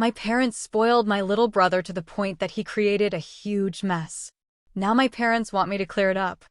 My parents spoiled my little brother to the point that he created a huge mess. Now my parents want me to clear it up.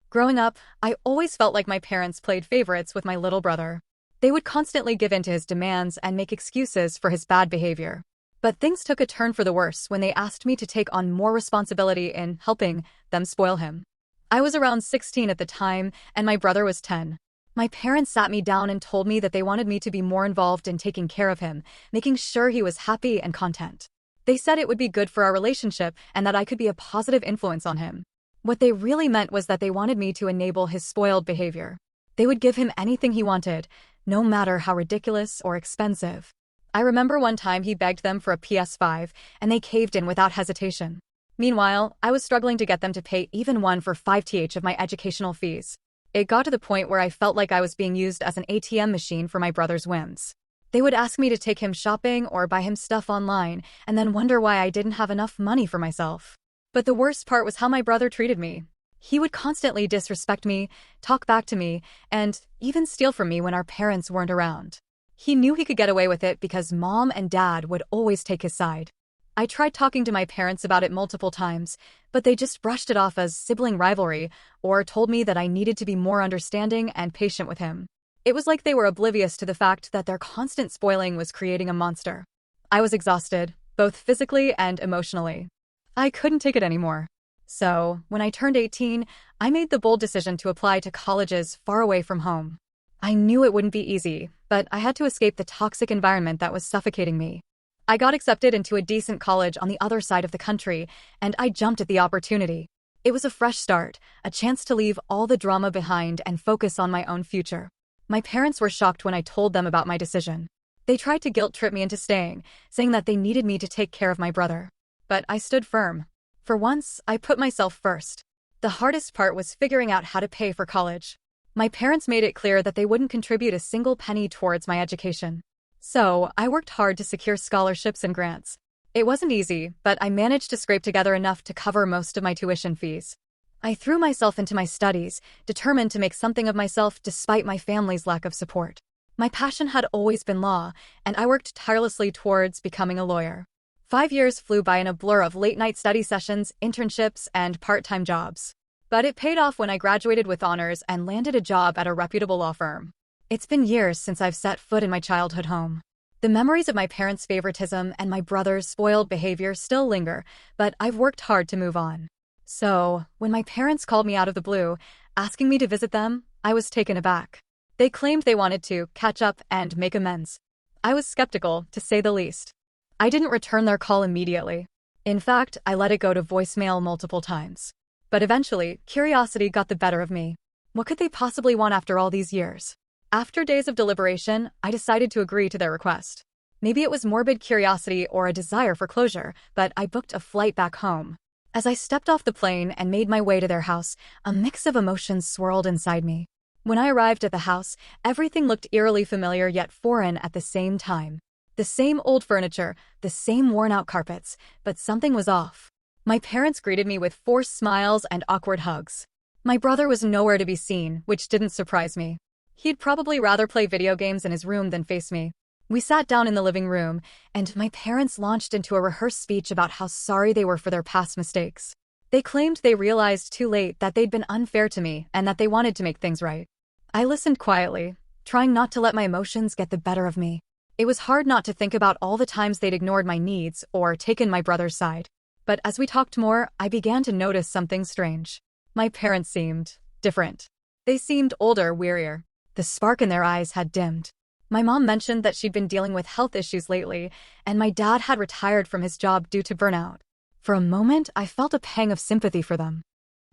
Growing up, I always felt like my parents played favorites with my little brother. They would constantly give in to his demands and make excuses for his bad behavior. But things took a turn for the worse when they asked me to take on more responsibility in helping them spoil him. I was around 16 at the time, and my brother was 10. My parents sat me down and told me that they wanted me to be more involved in taking care of him, making sure he was happy and content. They said it would be good for our relationship and that I could be a positive influence on him. What they really meant was that they wanted me to enable his spoiled behavior. They would give him anything he wanted, no matter how ridiculous or expensive. I remember one time he begged them for a PS5, and they caved in without hesitation. Meanwhile, I was struggling to get them to pay even one for 5th of my educational fees. It got to the point where I felt like I was being used as an ATM machine for my brother's whims. They would ask me to take him shopping or buy him stuff online, and then wonder why I didn't have enough money for myself. But the worst part was how my brother treated me. He would constantly disrespect me, talk back to me, and even steal from me when our parents weren't around. He knew he could get away with it because Mom and Dad would always take his side. I tried talking to my parents about it multiple times, but they just brushed it off as sibling rivalry or told me that I needed to be more understanding and patient with him. It was like they were oblivious to the fact that their constant spoiling was creating a monster. I was exhausted, both physically and emotionally. I couldn't take it anymore. So, when I turned 18, I made the bold decision to apply to colleges far away from home. I knew it wouldn't be easy, but I had to escape the toxic environment that was suffocating me. I got accepted into a decent college on the other side of the country, and I jumped at the opportunity. It was a fresh start, a chance to leave all the drama behind and focus on my own future. My parents were shocked when I told them about my decision. They tried to guilt-trip me into staying, saying that they needed me to take care of my brother. But I stood firm. For once, I put myself first. The hardest part was figuring out how to pay for college. My parents made it clear that they wouldn't contribute a single penny towards my education. So, I worked hard to secure scholarships and grants. It wasn't easy, but I managed to scrape together enough to cover most of my tuition fees. I threw myself into my studies, determined to make something of myself despite my family's lack of support. My passion had always been law, and I worked tirelessly towards becoming a lawyer. 5 years flew by in a blur of late-night study sessions, internships, and part-time jobs. But it paid off when I graduated with honors and landed a job at a reputable law firm. It's been years since I've set foot in my childhood home. The memories of my parents' favoritism and my brother's spoiled behavior still linger, but I've worked hard to move on. So, when my parents called me out of the blue, asking me to visit them, I was taken aback. They claimed they wanted to catch up and make amends. I was skeptical, to say the least. I didn't return their call immediately. In fact, I let it go to voicemail multiple times. But eventually, curiosity got the better of me. What could they possibly want after all these years? After days of deliberation, I decided to agree to their request. Maybe it was morbid curiosity or a desire for closure, but I booked a flight back home. As I stepped off the plane and made my way to their house, a mix of emotions swirled inside me. When I arrived at the house, everything looked eerily familiar yet foreign at the same time. The same old furniture, the same worn-out carpets, but something was off. My parents greeted me with forced smiles and awkward hugs. My brother was nowhere to be seen, which didn't surprise me. He'd probably rather play video games in his room than face me. We sat down in the living room, and my parents launched into a rehearsed speech about how sorry they were for their past mistakes. They claimed they realized too late that they'd been unfair to me and that they wanted to make things right. I listened quietly, trying not to let my emotions get the better of me. It was hard not to think about all the times they'd ignored my needs or taken my brother's side. But as we talked more, I began to notice something strange. My parents seemed different. They seemed older, wearier. The spark in their eyes had dimmed. My mom mentioned that she'd been dealing with health issues lately, and my dad had retired from his job due to burnout. For a moment, I felt a pang of sympathy for them.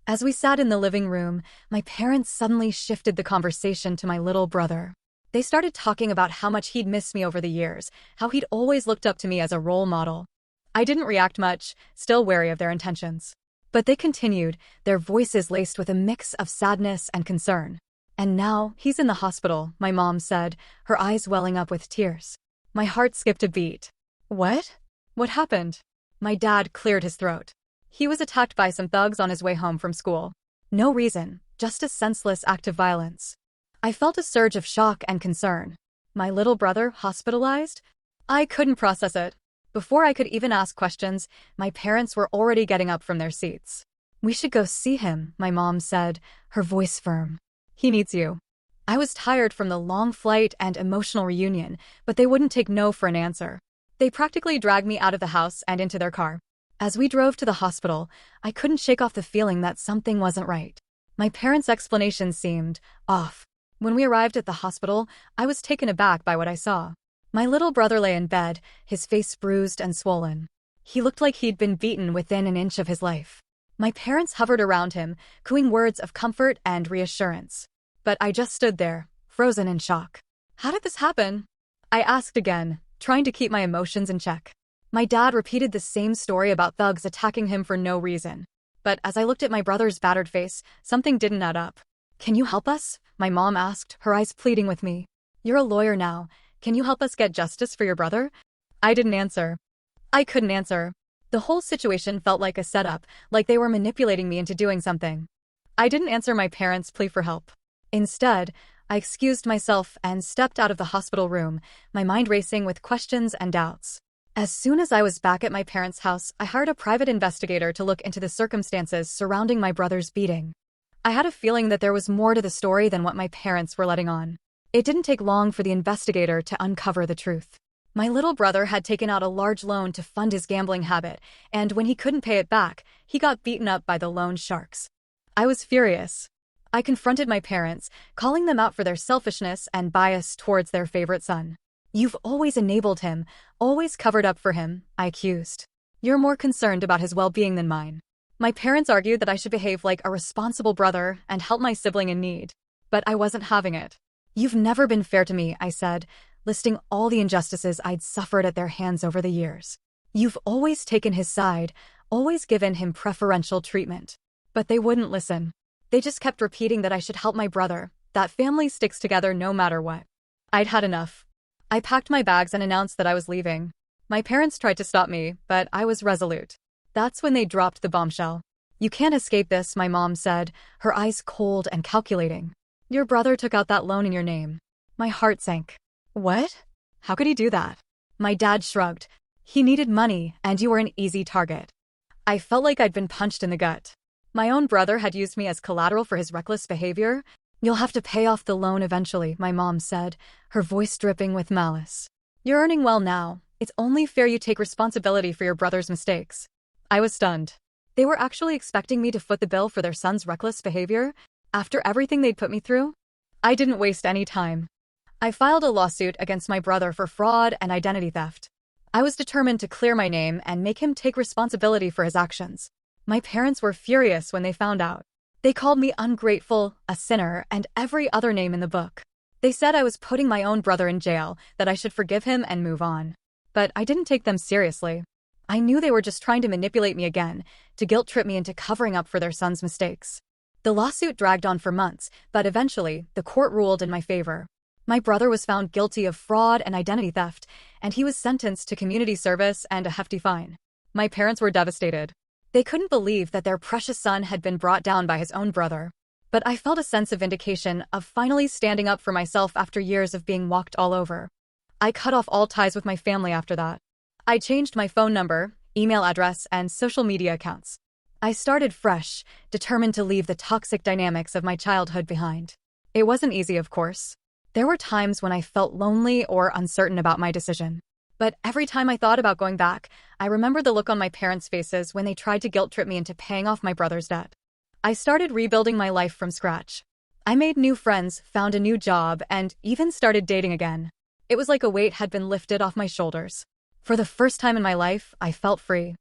As we sat in the living room, my parents suddenly shifted the conversation to my little brother. They started talking about how much he'd missed me over the years, how he'd always looked up to me as a role model. I didn't react much, still wary of their intentions. But they continued, their voices laced with a mix of sadness and concern. And now, he's in the hospital, my mom said, her eyes welling up with tears. My heart skipped a beat. What? What happened? My dad cleared his throat. He was attacked by some thugs on his way home from school. No reason, just a senseless act of violence. I felt a surge of shock and concern. My little brother hospitalized? I couldn't process it. Before I could even ask questions, my parents were already getting up from their seats. "We should go see him," my mom said, her voice firm. "He needs you." I was tired from the long flight and emotional reunion, but they wouldn't take no for an answer. They practically dragged me out of the house and into their car. As we drove to the hospital, I couldn't shake off the feeling that something wasn't right. My parents' explanation seemed off. When we arrived at the hospital, I was taken aback by what I saw. My little brother lay in bed, his face bruised and swollen. He looked like he'd been beaten within an inch of his life. My parents hovered around him, cooing words of comfort and reassurance. But I just stood there, frozen in shock. "How did this happen?" I asked again, trying to keep my emotions in check. My dad repeated the same story about thugs attacking him for no reason. But as I looked at my brother's battered face, something didn't add up. "Can you help us?" my mom asked, her eyes pleading with me. "You're a lawyer now. Can you help us get justice for your brother?" I didn't answer. I couldn't answer. The whole situation felt like a setup, like they were manipulating me into doing something. I didn't answer my parents' plea for help. Instead, I excused myself and stepped out of the hospital room, my mind racing with questions and doubts. As soon as I was back at my parents' house, I hired a private investigator to look into the circumstances surrounding my brother's beating. I had a feeling that there was more to the story than what my parents were letting on. It didn't take long for the investigator to uncover the truth. My little brother had taken out a large loan to fund his gambling habit, and when he couldn't pay it back, he got beaten up by the loan sharks. I was furious. I confronted my parents, calling them out for their selfishness and bias towards their favorite son. "You've always enabled him, always covered up for him," I accused. "You're more concerned about his well-being than mine." My parents argued that I should behave like a responsible brother and help my sibling in need. But I wasn't having it. "You've never been fair to me," I said, listing all the injustices I'd suffered at their hands over the years. "You've always taken his side, always given him preferential treatment." But they wouldn't listen. They just kept repeating that I should help my brother, that family sticks together no matter what. I'd had enough. I packed my bags and announced that I was leaving. My parents tried to stop me, but I was resolute. That's when they dropped the bombshell. "You can't escape this," my mom said, her eyes cold and calculating. "Your brother took out that loan in your name." My heart sank. "What? How could he do that?" My dad shrugged. "He needed money, and you were an easy target." I felt like I'd been punched in the gut. My own brother had used me as collateral for his reckless behavior. "You'll have to pay off the loan eventually," my mom said, her voice dripping with malice. "You're earning well now. It's only fair you take responsibility for your brother's mistakes." I was stunned. They were actually expecting me to foot the bill for their son's reckless behavior? After everything they'd put me through? I didn't waste any time. I filed a lawsuit against my brother for fraud and identity theft. I was determined to clear my name and make him take responsibility for his actions. My parents were furious when they found out. They called me ungrateful, a sinner, and every other name in the book. They said I was putting my own brother in jail, that I should forgive him and move on. But I didn't take them seriously. I knew they were just trying to manipulate me again, to guilt-trip me into covering up for their son's mistakes. The lawsuit dragged on for months, but eventually, the court ruled in my favor. My brother was found guilty of fraud and identity theft, and he was sentenced to community service and a hefty fine. My parents were devastated. They couldn't believe that their precious son had been brought down by his own brother. But I felt a sense of vindication, of finally standing up for myself after years of being walked all over. I cut off all ties with my family after that. I changed my phone number, email address, and social media accounts. I started fresh, determined to leave the toxic dynamics of my childhood behind. It wasn't easy, of course. There were times when I felt lonely or uncertain about my decision. But every time I thought about going back, I remembered the look on my parents' faces when they tried to guilt-trip me into paying off my brother's debt. I started rebuilding my life from scratch. I made new friends, found a new job, and even started dating again. It was like a weight had been lifted off my shoulders. For the first time in my life, I felt free.